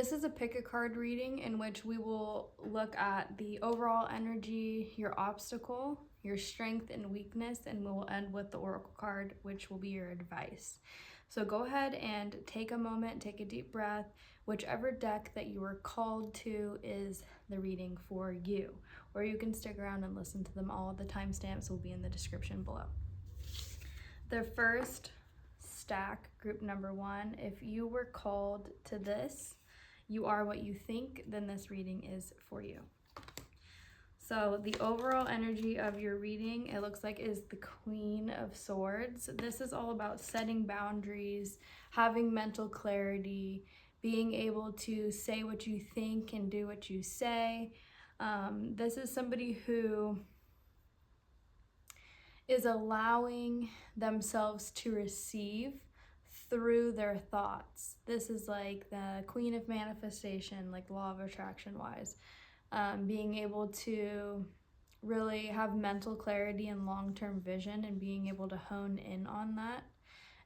This is a pick a card reading in which we will look at the overall energy, your obstacle, your strength and weakness, and we will end with the oracle card, which will be your advice. So go ahead and take a moment, take a deep breath. Whichever deck that you are called to is the reading for you, or you can stick around and listen to them all. The timestamps will be in the description below. The first stack, group number 1, if you were called to this, you are what you think, then this reading is for you. So the overall energy of your reading, it looks like, is the Queen of Swords. This is all about setting boundaries, having mental clarity, being able to say what you think and do what you say. This is somebody who is allowing themselves to receive through their thoughts. This is like the Queen of Manifestation, like law of attraction wise. Being able to really have mental clarity and long-term vision and being able to hone in on that.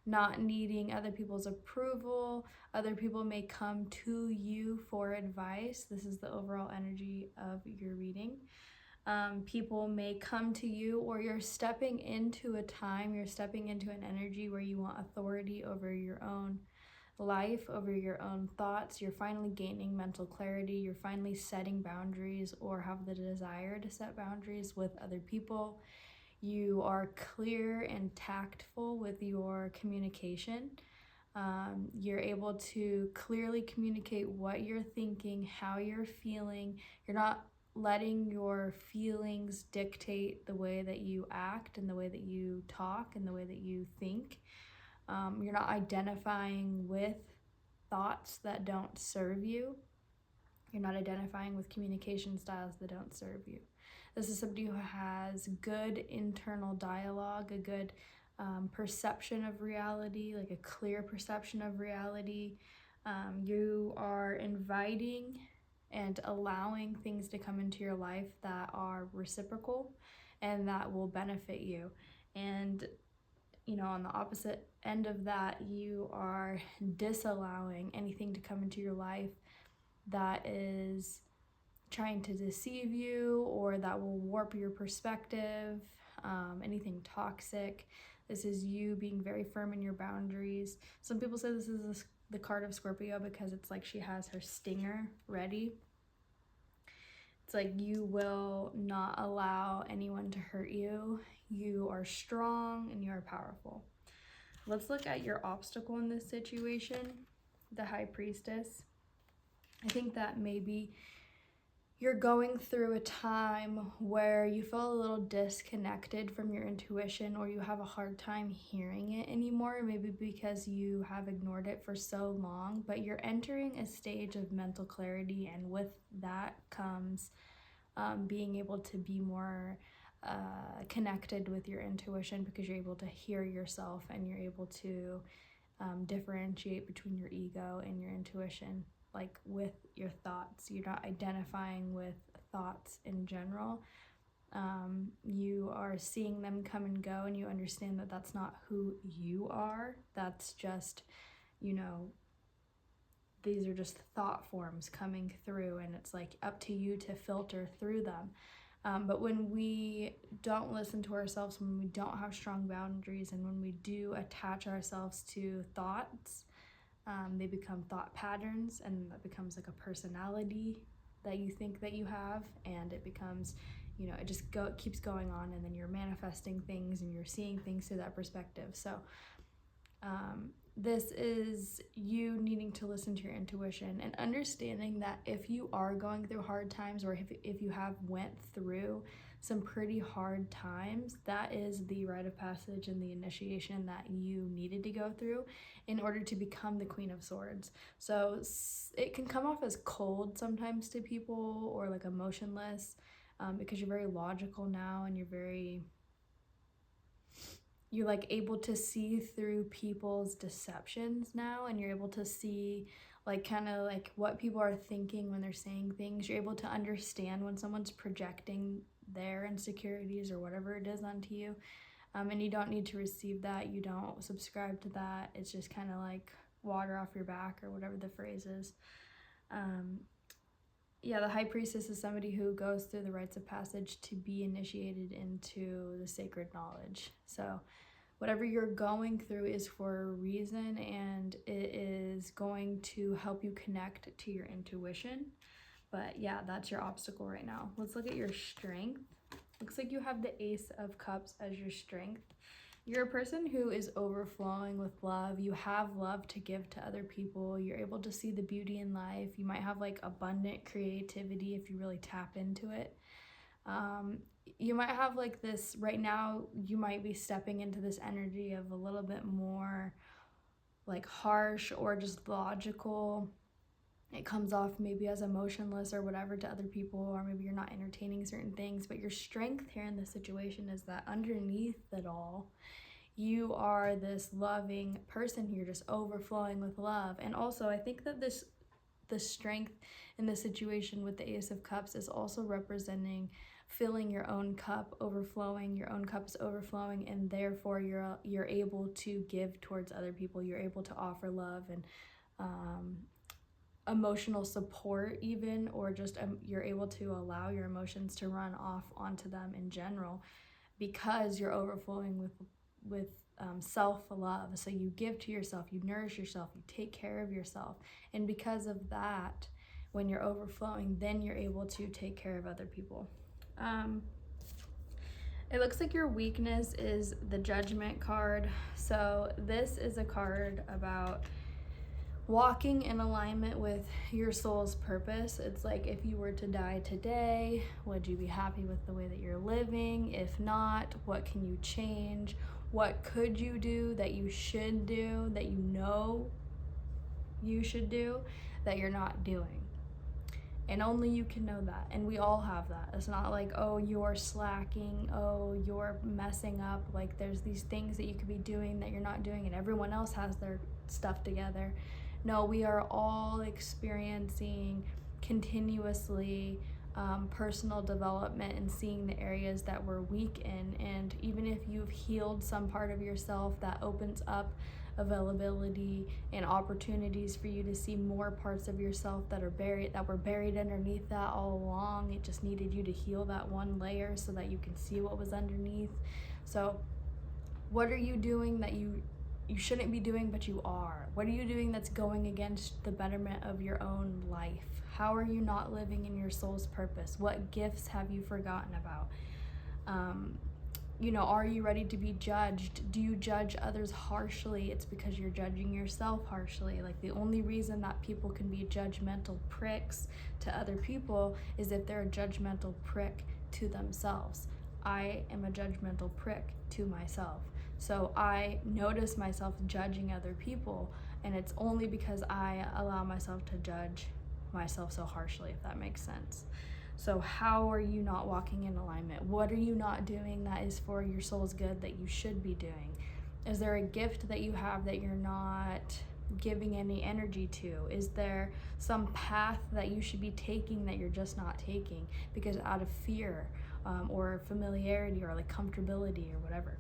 Not needing other people's approval. Other people may come to you for advice. This is the overall energy of your reading. People may come to you, or you're stepping into a time, you're stepping into an energy where you want authority over your own life, over your own thoughts. You're finally gaining mental clarity. You're finally setting boundaries, or have the desire to set boundaries with other people. You are clear and tactful with your communication. You're able to clearly communicate what you're thinking, how you're feeling. You're not letting your feelings dictate the way that you act and the way that you talk and the way that you think. You're not identifying with thoughts that don't serve you. You're not identifying with communication styles that don't serve you. This is somebody who has good internal dialogue, a good perception of reality, like a clear perception of reality. You are inviting and allowing things to come into your life that are reciprocal and that will benefit you. And on the opposite end of that, you are disallowing anything to come into your life that is trying to deceive you or that will warp your perspective, anything toxic. This is you being very firm in your boundaries. Some people say this is the card of Scorpio because it's like she has her stinger ready. It's like you will not allow anyone to hurt you. You are strong and you are powerful. Let's look at your obstacle in this situation, the High Priestess. I think that maybe you're going through a time where you feel a little disconnected from your intuition, or you have a hard time hearing it anymore, maybe because you have ignored it for so long, but you're entering a stage of mental clarity, and with that comes being able to be more connected with your intuition, because you're able to hear yourself and you're able to differentiate between your ego and your intuition. Like with your thoughts, you're not identifying with thoughts in general. You are seeing them come and go, and you understand that that's not who you are. That's just, these are just thought forms coming through, and it's like up to you to filter through them. But when we don't listen to ourselves, when we don't have strong boundaries, and when we do attach ourselves to thoughts, they become thought patterns, and that becomes like a personality that you think that you have, and it becomes, it just keeps going on, and then you're manifesting things and you're seeing things through that perspective. So this is you needing to listen to your intuition and understanding that if you are going through hard times, or if you have went through some pretty hard times, that is the rite of passage and the initiation that you needed to go through in order to become the Queen of Swords. So it can come off as cold sometimes to people, or like emotionless, because you're very logical now, and you're like able to see through people's deceptions now, and you're able to see like kind of like what people are thinking when they're saying things. You're able to understand when someone's projecting their insecurities or whatever it is onto you, and you don't need to receive that. You don't subscribe to that. It's just kind of like water off your back, or whatever the phrase is. Yeah, the high priestess is somebody who goes through the rites of passage to be initiated into the sacred knowledge. So whatever you're going through is for a reason, and it is going to help you connect to your intuition. But yeah, that's your obstacle right now. Let's look at your strength. Looks like you have the Ace of Cups as your strength. You're a person who is overflowing with love. You have love to give to other people. You're able to see the beauty in life. You might have like abundant creativity if you really tap into it. You might have like this right now, you might be stepping into this energy of a little bit more like harsh or just logical. It comes off maybe as emotionless or whatever to other people, or maybe you're not entertaining certain things. But your strength here in this situation is that underneath it all, you are this loving person. You're just overflowing with love. And also, I think that the strength in the situation with the Ace of Cups is also representing filling your own cup, overflowing. Your own cup is overflowing, and therefore you're able to give towards other people. You're able to offer love and emotional support even, or just you're able to allow your emotions to run off onto them in general, because you're overflowing with self-love. So you give to yourself, you nourish yourself, you take care of yourself, and because of that, when you're overflowing, then you're able to take care of other people. It looks like your weakness is the Judgment card. So this is a card about walking in alignment with your soul's purpose. It's like, if you were to die today, would you be happy with the way that you're living? If not, what can you change? What could you do that you should do, that you know you should do, that you're not doing? And only you can know that. And we all have that. It's not like, oh, you're slacking, oh, you're messing up. Like, there's these things that you could be doing that you're not doing, and everyone else has their stuff together. No, we are all experiencing continuously personal development and seeing the areas that we're weak in. And even if you've healed some part of yourself, that opens up availability and opportunities for you to see more parts of yourself that were buried underneath that all along. It just needed you to heal that one layer so that you can see what was underneath. So what are you doing that you shouldn't be doing, but you are? What are you doing that's going against the betterment of your own life? How are you not living in your soul's purpose? What gifts have you forgotten about? Are you ready to be judged? Do you judge others harshly? It's because you're judging yourself harshly. Like, the only reason that people can be judgmental pricks to other people is if they're a judgmental prick to themselves. I am a judgmental prick to myself. So I notice myself judging other people, and it's only because I allow myself to judge myself so harshly, if that makes sense. So how are you not walking in alignment? What are you not doing that is for your soul's good that you should be doing? Is there a gift that you have that you're not giving any energy to? Is there some path that you should be taking that you're just not taking because out of fear or familiarity or like comfortability or whatever?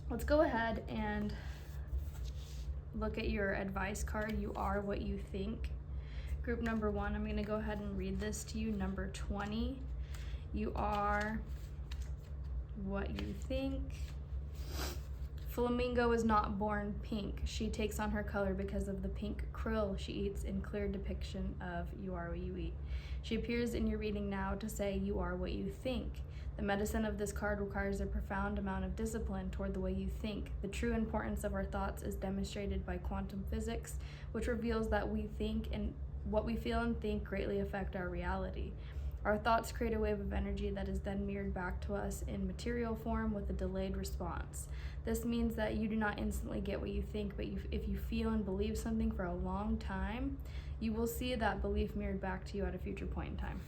Let's go ahead and look at your advice card. You are what you think. Group number 1, I'm going to go ahead and read this to you. Number 20, you are what you think. Flamingo is not born pink. She takes on her color because of the pink krill she eats, in clear depiction of you are what you eat. She appears in your reading now to say you are what you think. The medicine of this card requires a profound amount of discipline toward the way you think. The true importance of our thoughts is demonstrated by quantum physics, which reveals that we think and what we feel and think greatly affect our reality. Our thoughts create a wave of energy that is then mirrored back to us in material form with a delayed response. This means that you do not instantly get what you think, but if you feel and believe something for a long time, you will see that belief mirrored back to you at a future point in time.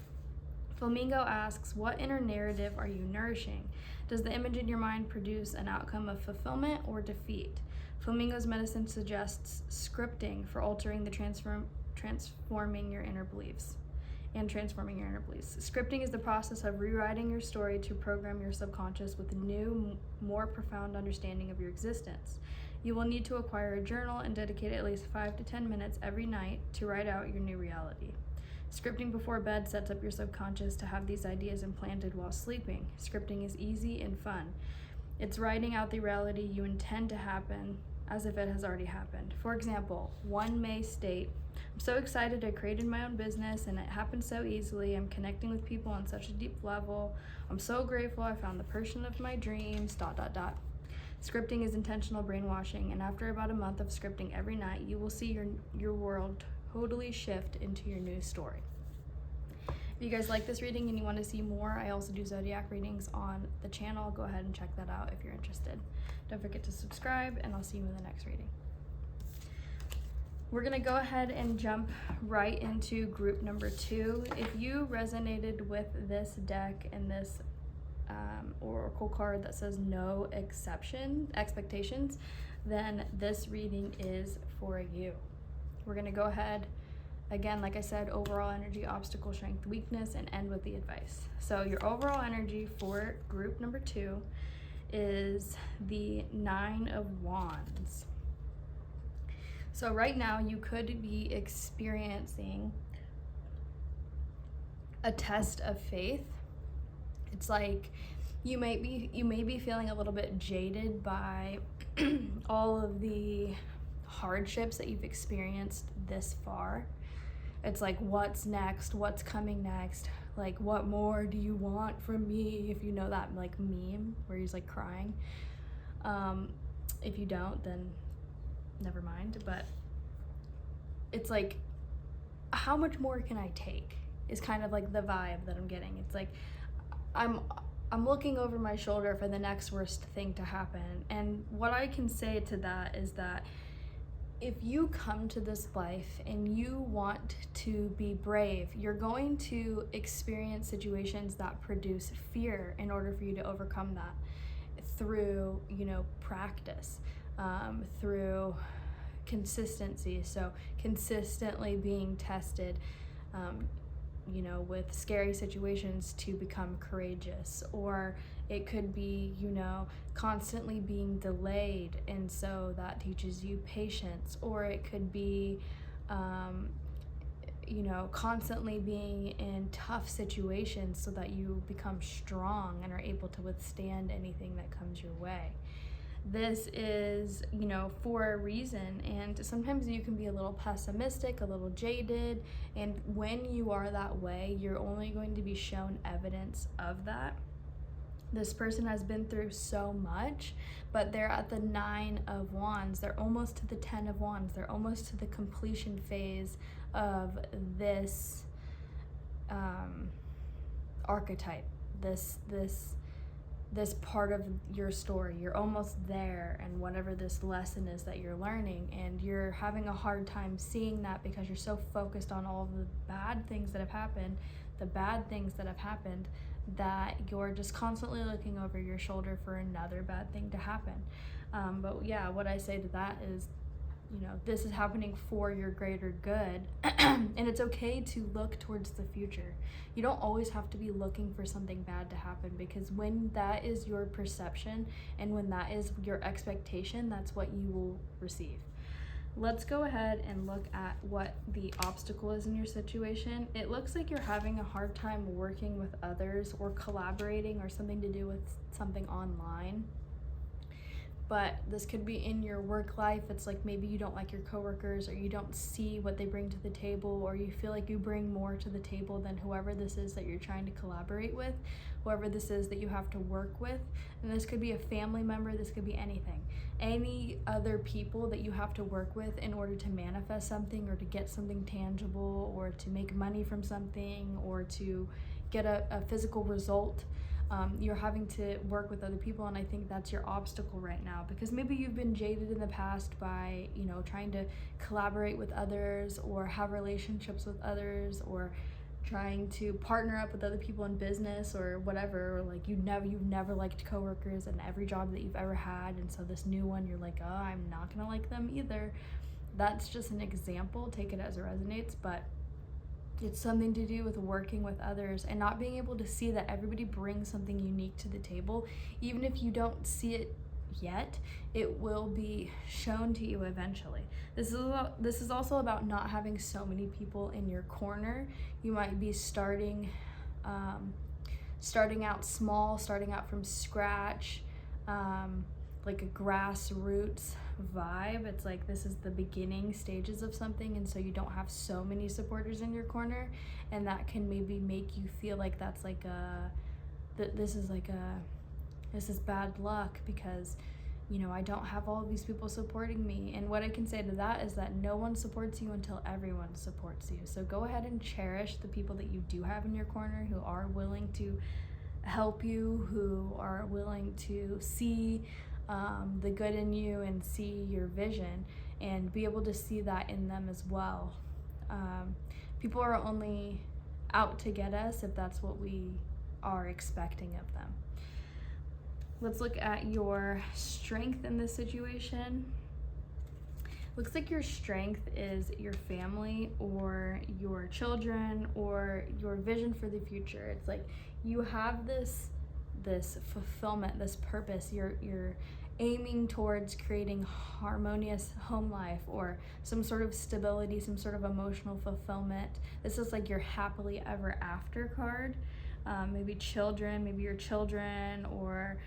Flamingo asks, what inner narrative are you nourishing? Does the image in your mind produce an outcome of fulfillment or defeat? Flamingo's medicine suggests scripting for altering the transforming your inner beliefs. Scripting is the process of rewriting your story to program your subconscious with a new, more profound understanding of your existence. You will need to acquire a journal and dedicate at least 5 to 10 minutes every night to write out your new reality. Scripting before bed sets up your subconscious to have these ideas implanted while sleeping. Scripting is easy and fun. It's writing out the reality you intend to happen as if it has already happened. For example, one may state, I'm so excited I created my own business and it happened so easily. I'm connecting with people on such a deep level. I'm so grateful I found the person of my dreams, ... Scripting is intentional brainwashing, and after about a month of scripting every night, you will see your world totally shift into your new story. If you guys like this reading and you want to see more, I also do zodiac readings on the channel. Go ahead and check that out if you're interested. Don't forget to subscribe, and I'll see you in the next reading. We're gonna go ahead and jump right into group number 2. If you resonated with this deck and this oracle card that says no expectations, then this reading is for you. We're gonna go ahead, again, like I said, overall energy, obstacle, strength, weakness, and end with the advice. So your overall energy for group number 2 is the 9 of Wands. So right now you could be experiencing a test of faith. It's like you may be feeling a little bit jaded by all of the hardships that you've experienced this far. It's like, what's next? What's coming next? Like, what more do you want from me? If you know that like meme where he's like crying. If you don't, then never mind. But it's like, how much more can I take? Is kind of like the vibe that I'm getting. It's like I'm looking over my shoulder for the next worst thing to happen. And what I can say to that is that if you come to this life and you want to be brave, you're going to experience situations that produce fear in order for you to overcome that through, practice, through consistency. So consistently being tested, with scary situations to become courageous, or it could be, constantly being delayed, and so that teaches you patience, or it could be, constantly being in tough situations so that you become strong and are able to withstand anything that comes your way. This is, for a reason, and sometimes you can be a little pessimistic, a little jaded, and when you are that way, you're only going to be shown evidence of that. This person has been through so much, but they're at the 9 of Wands. They're almost to the 10 of Wands. They're almost to the completion phase of this archetype, this part of your story. You're almost there, and whatever this lesson is that you're learning, and you're having a hard time seeing that because you're so focused on all of the bad things that have happened, that you're just constantly looking over your shoulder for another bad thing to happen. But yeah, what I say to that is, this is happening for your greater good, and it's okay to look towards the future. You don't always have to be looking for something bad to happen, because when that is your perception and when that is your expectation, that's what you will receive. Let's go ahead and look at what the obstacle is in your situation. It looks like you're having a hard time working with others or collaborating, or something to do with something online. But this could be in your work life. It's like maybe you don't like your coworkers, or you don't see what they bring to the table, or you feel like you bring more to the table than whoever this is that you're trying to collaborate with, whoever this is that you have to work with. And this could be a family member, this could be anything. Any other people that you have to work with in order to manifest something, or to get something tangible, or to make money from something, or to get a physical result. You're having to work with other people, and I think that's your obstacle right now, because maybe you've been jaded in the past by, trying to collaborate with others, or have relationships with others, or trying to partner up with other people in business or whatever, or like you've never liked coworkers in every job that you've ever had, and so this new one you're like, oh, I'm not gonna like them either. That's just an example, take it as it resonates, but it's something to do with working with others and not being able to see that everybody brings something unique to the table, even if you don't see it yet, it will be shown to you eventually. This is also about not having so many people in your corner. You might be starting out small, starting out from scratch, like a grassroots vibe. It's like this is the beginning stages of something, and so you don't have so many supporters in your corner, and that can maybe make you feel like that's like this is bad luck because I don't have all of these people supporting me. And what I can say to that is that no one supports you until everyone supports you. So go ahead and cherish the people that you do have in your corner who are willing to help you, who are willing to see the good in you and see your vision and be able to see that in them as well. People are only out to get us if that's what we are expecting of them. Let's look at your strength in this situation. Looks like your strength is your family or your children or your vision for the future. It's like you have this fulfillment, this purpose. You're aiming towards creating harmonious home life or some sort of stability, some sort of emotional fulfillment. This is like your happily ever after card. Maybe children, maybe your children or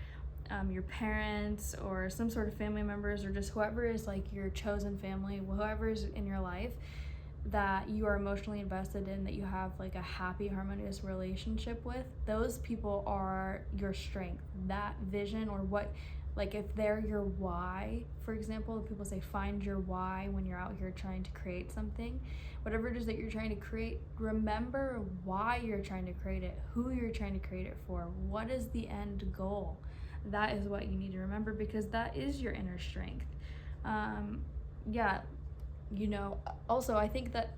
your parents or some sort of family members or just whoever is like your chosen family, whoever is in your life that you are emotionally invested in, that you have like a happy, harmonious relationship with. Those people are your strength. That vision, or what, like if they're your why, for example, people say find your why when you're out here trying to create something. Whatever it is that you're trying to create, remember why you're trying to create it, who you're trying to create it for, what is the end goal. That is what you need to remember, because that is your inner strength. Also I think that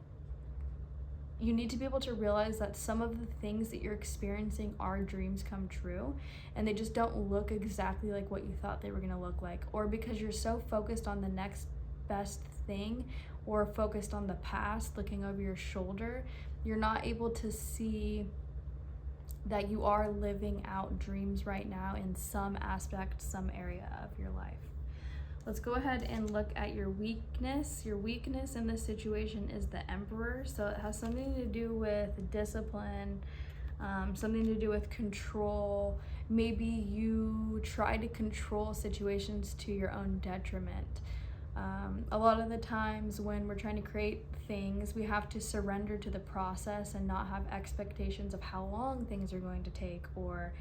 you need to be able to realize that some of the things that you're experiencing are dreams come true, and they just don't look exactly like what you thought they were going to look like, or because you're so focused on the next best thing or focused on the past, looking over your shoulder, you're not able to see that you are living out dreams right now in some aspect, some area of your life. Let's go ahead and look at your weakness. Your weakness in this situation is the Emperor. So it has something to do with discipline, something to do with control. Maybe you try to control situations to your own detriment. A lot of the times when we're trying to create things, we have to surrender to the process and not have expectations of how long things are going to take or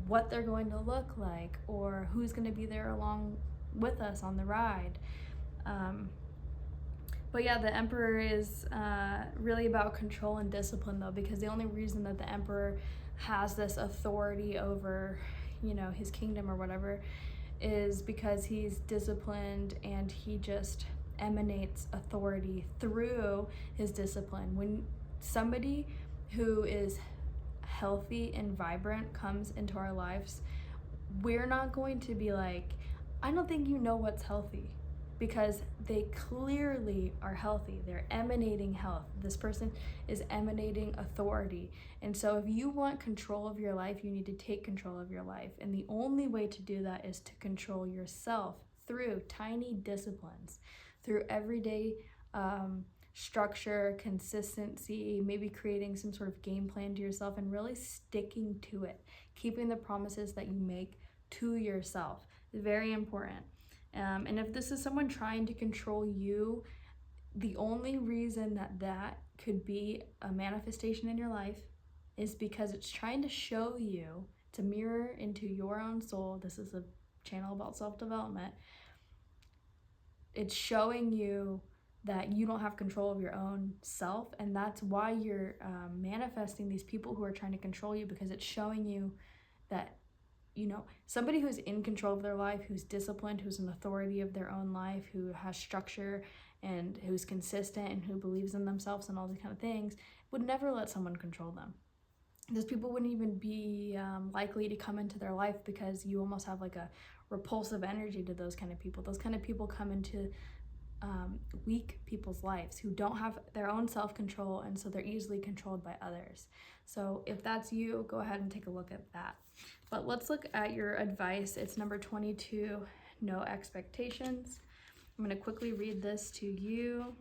what they're going to look like or who's going to be there along with us on the ride. But yeah, the Emperor is really about control and discipline though, because the only reason that the Emperor has this authority over, his kingdom or whatever is because he's disciplined and he just emanates authority through his discipline. When somebody who is healthy and vibrant comes into our lives, we're not going to be like, I don't think you know what's healthy, because they clearly are healthy. They're emanating health. This person is emanating authority. And so if you want control of your life, you need to take control of your life. And the only way to do that is to control yourself through tiny disciplines, through everyday structure, consistency, maybe creating some sort of game plan to yourself and really sticking to it, keeping the promises that you make to yourself. It's very important. And if this is someone trying to control you, the only reason that could be a manifestation in your life is because it's trying to show you, to mirror into your own soul. This is a channel about self-development. It's showing you that you don't have control of your own self, and that's why you're manifesting these people who are trying to control you, because it's showing you that somebody who's in control of their life, who's disciplined, who's an authority of their own life, who has structure and who's consistent and who believes in themselves and all these kind of things, would never let someone control them. Those people wouldn't even be likely to come into their life, because you almost have like a repulsive energy to those kind of people. Those kind of people come into weak people's lives who don't have their own self-control, and so they're easily controlled by others. So if that's you, go ahead and take a look at that. But let's look at your advice. It's number 22, no expectations. I'm going to quickly read this to you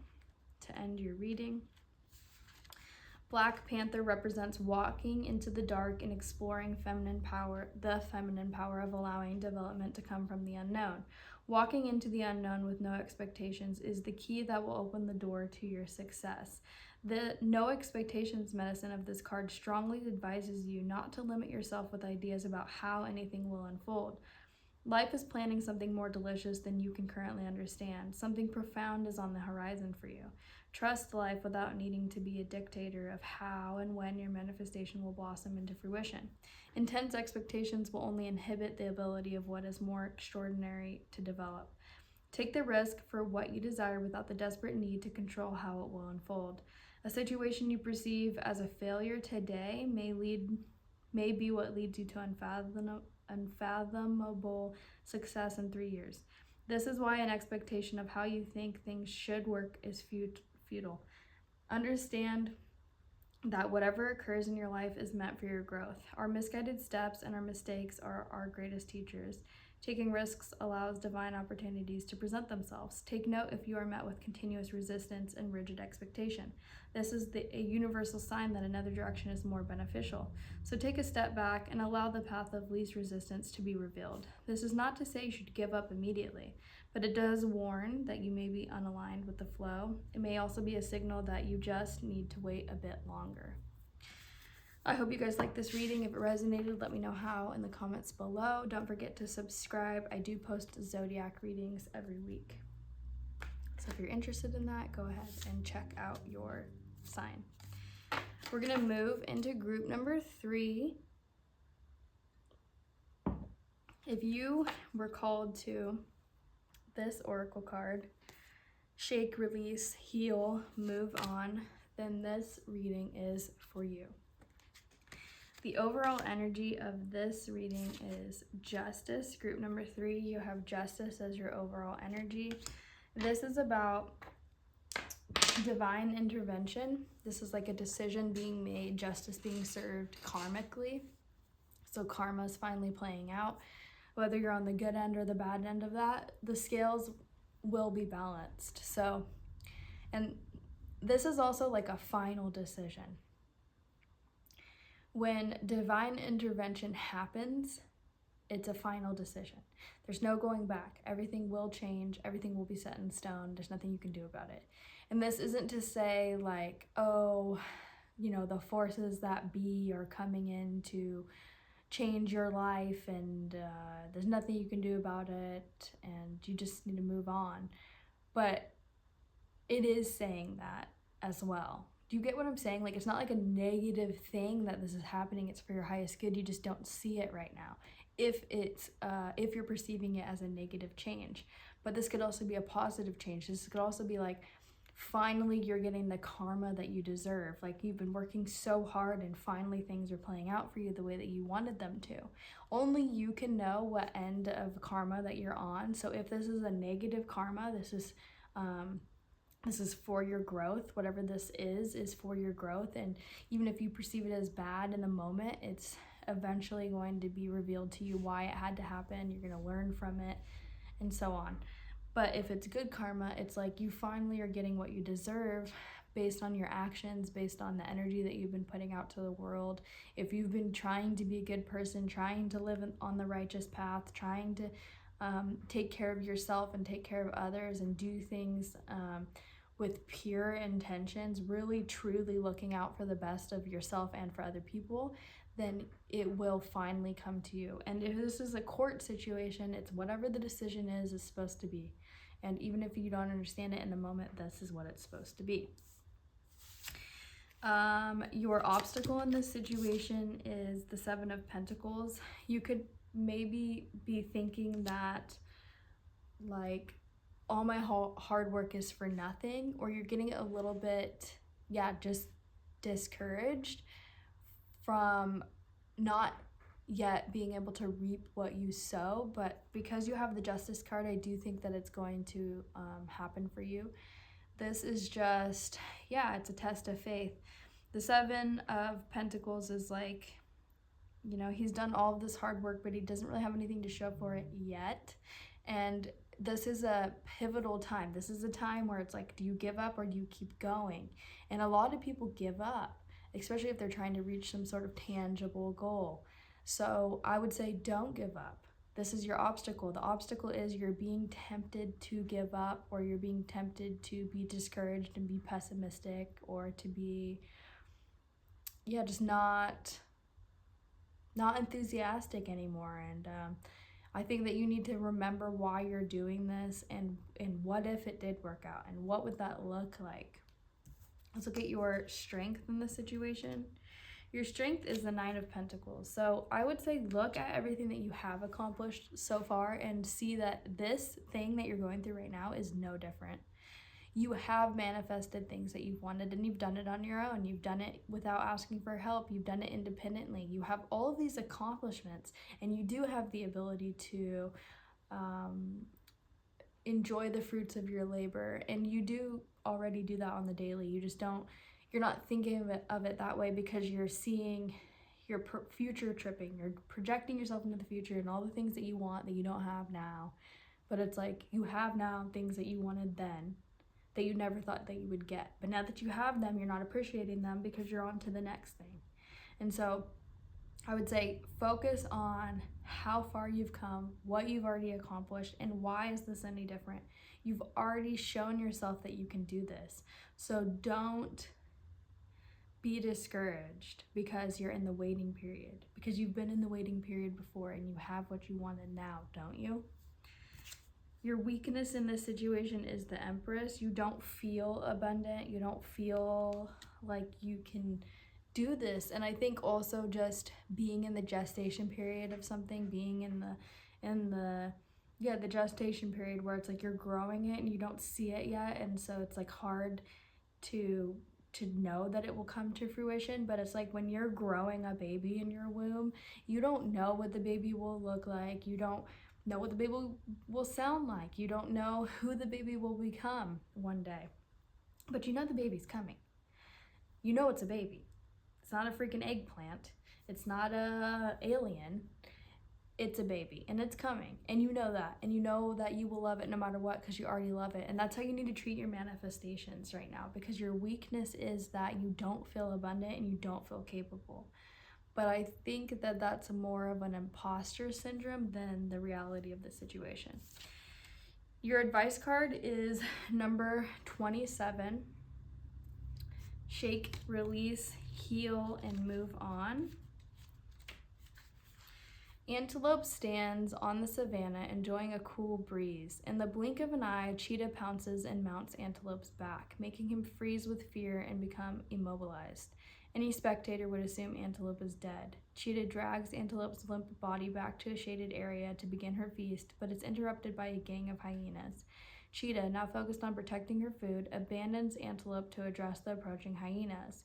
to end your reading. Black Panther represents walking into the dark and exploring feminine power, the feminine power of allowing development to come from the unknown. Walking into the unknown with no expectations is the key that will open the door to your success. The no expectations medicine of this card strongly advises you not to limit yourself with ideas about how anything will unfold. Life is planning something more delicious than you can currently understand. Something profound is on the horizon for you. Trust life without needing to be a dictator of how and when your manifestation will blossom into fruition. Intense expectations will only inhibit the ability of what is more extraordinary to develop. Take the risk for what you desire without the desperate need to control how it will unfold. A situation you perceive as a failure today may be what leads you to unfathomable success in 3 years. This is why an expectation of how you think things should work is futile. Understand that whatever occurs in your life is meant for your growth. Our misguided steps and our mistakes are our greatest teachers. Taking risks allows divine opportunities to present themselves. Take note if you are met with continuous resistance and rigid expectation. This is a universal sign that another direction is more beneficial. So take a step back and allow the path of least resistance to be revealed. This is not to say you should give up immediately, but it does warn that you may be unaligned with the flow. It may also be a signal that you just need to wait a bit longer. I hope you guys liked this reading. If it resonated, let me know how in the comments below. Don't forget to subscribe. I do post zodiac readings every week. So if you're interested in that, go ahead and check out your sign. We're going to move into group number 3. If you were called to this oracle card, shake, release, heal, move on, then this reading is for you. The overall energy of this reading is justice. Group number 3, you have justice as your overall energy. This is about divine intervention. This is like a decision being made, justice being served karmically. So karma is finally playing out. Whether you're on the good end or the bad end of that, the scales will be balanced. So, and this is also like a final decision. When divine intervention happens, it's a final decision. There's no going back. Everything will change. Everything will be set in stone. There's nothing you can do about it. And this isn't to say like, oh, the forces that be are coming in to change your life and there's nothing you can do about it and you just need to move on. But it is saying that as well. Do you get what I'm saying? Like, it's not like a negative thing that this is happening. It's for your highest good. You just don't see it right now. If you're perceiving it as a negative change. But this could also be a positive change. This could also be like, finally you're getting the karma that you deserve. Like, you've been working so hard and finally things are playing out for you the way that you wanted them to. Only you can know what end of karma that you're on. So if this is a negative karma, this is for your growth. Whatever this is for your growth. And even if you perceive it as bad in the moment, it's eventually going to be revealed to you why it had to happen. You're going to learn from it and so on. But if it's good karma, it's like you finally are getting what you deserve based on your actions, based on the energy that you've been putting out to the world. If you've been trying to be a good person, trying to live on the righteous path, trying to take care of yourself and take care of others and do things with pure intentions, really truly looking out for the best of yourself and for other people, then it will finally come to you. And if this is a court situation, it's whatever the decision is supposed to be. And even if you don't understand it in the moment, this is what it's supposed to be. Your obstacle in this situation is the 7 of Pentacles. You could maybe be thinking that, like, all my hard work is for nothing, or you're getting a little bit, just discouraged from not yet being able to reap what you sow. But because you have the Justice card, I do think that it's going to happen for you. This is just, yeah, it's a test of faith. The Seven of Pentacles is like, you know, he's done all of this hard work, but he doesn't really have anything to show for it yet. And this is a pivotal time. This is a time where it's like, do you give up or do you keep going? And a lot of people give up, especially if they're trying to reach some sort of tangible goal. So I would say don't give up. This is your obstacle. The obstacle is you're being tempted to give up, or you're being tempted to be discouraged and be pessimistic, or to be, yeah, just not enthusiastic anymore. And I think that you need to remember why you're doing this, and what if it did work out, and what would that look like. Let's look at your strength in this situation. Your strength is the Nine of Pentacles. So I would say look at everything that you have accomplished so far and see that this thing that you're going through right now is no different. You have manifested things that you've wanted, and you've done it on your own. You've done it without asking for help. You've done it independently. You have all of these accomplishments, and you do have the ability to enjoy the fruits of your labor. And you do already do that on the daily. You just don't, you're not thinking of it that way because you're seeing, you're future tripping. You're projecting yourself into the future and all the things that you want that you don't have now. But it's like you have now things that you wanted then that you never thought that you would get. But now that you have them, you're not appreciating them because you're on to the next thing. And so I would say focus on how far you've come, what you've already accomplished, and why is this any different? You've already shown yourself that you can do this. So don't be discouraged because you're in the waiting period, because you've been in the waiting period before and you have what you wanted now, don't you? Your weakness in this situation is the Empress. You don't feel abundant. You don't feel like you can do this. And I think also just being in the gestation period of something, being in the gestation period where it's like you're growing it and you don't see it yet, and so it's like hard to know that it will come to fruition. But it's like when you're growing a baby in your womb, you don't know what the baby will look like. You don't know what the baby will sound like. You don't know who the baby will become one day. But you know the baby's coming. You know it's a baby. It's not a freaking eggplant. It's not a alien. It's a baby, and it's coming, and you know that, and you know that you will love it no matter what because you already love it. And that's how you need to treat your manifestations right now, because your weakness is that you don't feel abundant and you don't feel capable. But I think that that's more of an imposter syndrome than the reality of the situation. Your advice card is number 27. Shake, release, heal, and move on. Antelope stands on the savannah enjoying a cool breeze. In the blink of an eye, Cheetah pounces and mounts Antelope's back, making him freeze with fear and become immobilized. Any spectator would assume Antelope is dead. Cheetah drags Antelope's limp body back to a shaded area to begin her feast, but is interrupted by a gang of hyenas. Cheetah, now focused on protecting her food, abandons Antelope to address the approaching hyenas.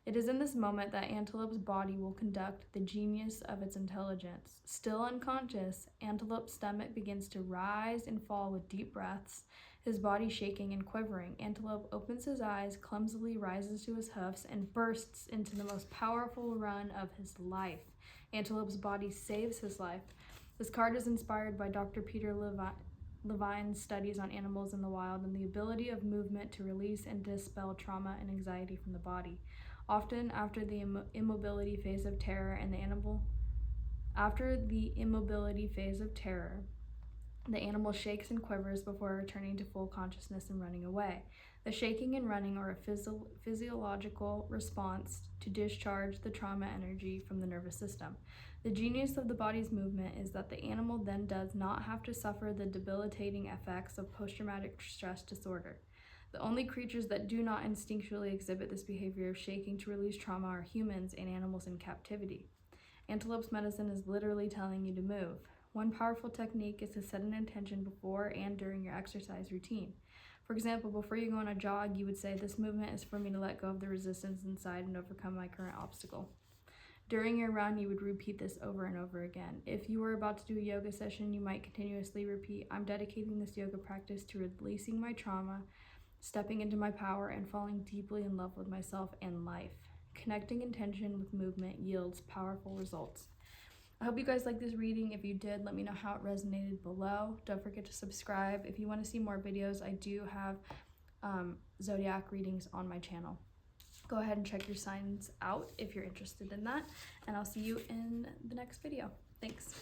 It is in this moment that Antelope's body will conduct the genius of its intelligence. Still unconscious, Antelope's stomach begins to rise and fall with deep breaths, his body shaking and quivering. Antelope opens his eyes, clumsily rises to his hoofs, and bursts into the most powerful run of his life. Antelope's body saves his life. This card is inspired by Dr. Peter Levine's studies on animals in the wild and the ability of movement to release and dispel trauma and anxiety from the body. Often after the immobility phase of terror, the animal shakes and quivers before returning to full consciousness and running away. The shaking and running are a physiological response to discharge the trauma energy from the nervous system. The genius of the body's movement is that the animal then does not have to suffer the debilitating effects of post-traumatic stress disorder. The only creatures that do not instinctually exhibit this behavior of shaking to release trauma are humans and animals in captivity. Antelope's medicine is literally telling you to move. One powerful technique is to set an intention before and during your exercise routine. For example, before you go on a jog, you would say, "This movement is for me to let go of the resistance inside and overcome my current obstacle." During your run, you would repeat this over and over again. If you were about to do a yoga session, you might continuously repeat, I'm dedicating this yoga practice to releasing my trauma, stepping into my power, and falling deeply in love with myself and life. Connecting intention with movement yields powerful results. I hope you guys liked this reading. If you did, let me know how it resonated below. Don't forget to subscribe. If you want to see more videos, I do have zodiac readings on my channel. Go ahead and check your signs out if you're interested in that, and I'll see you in the next video. Thanks.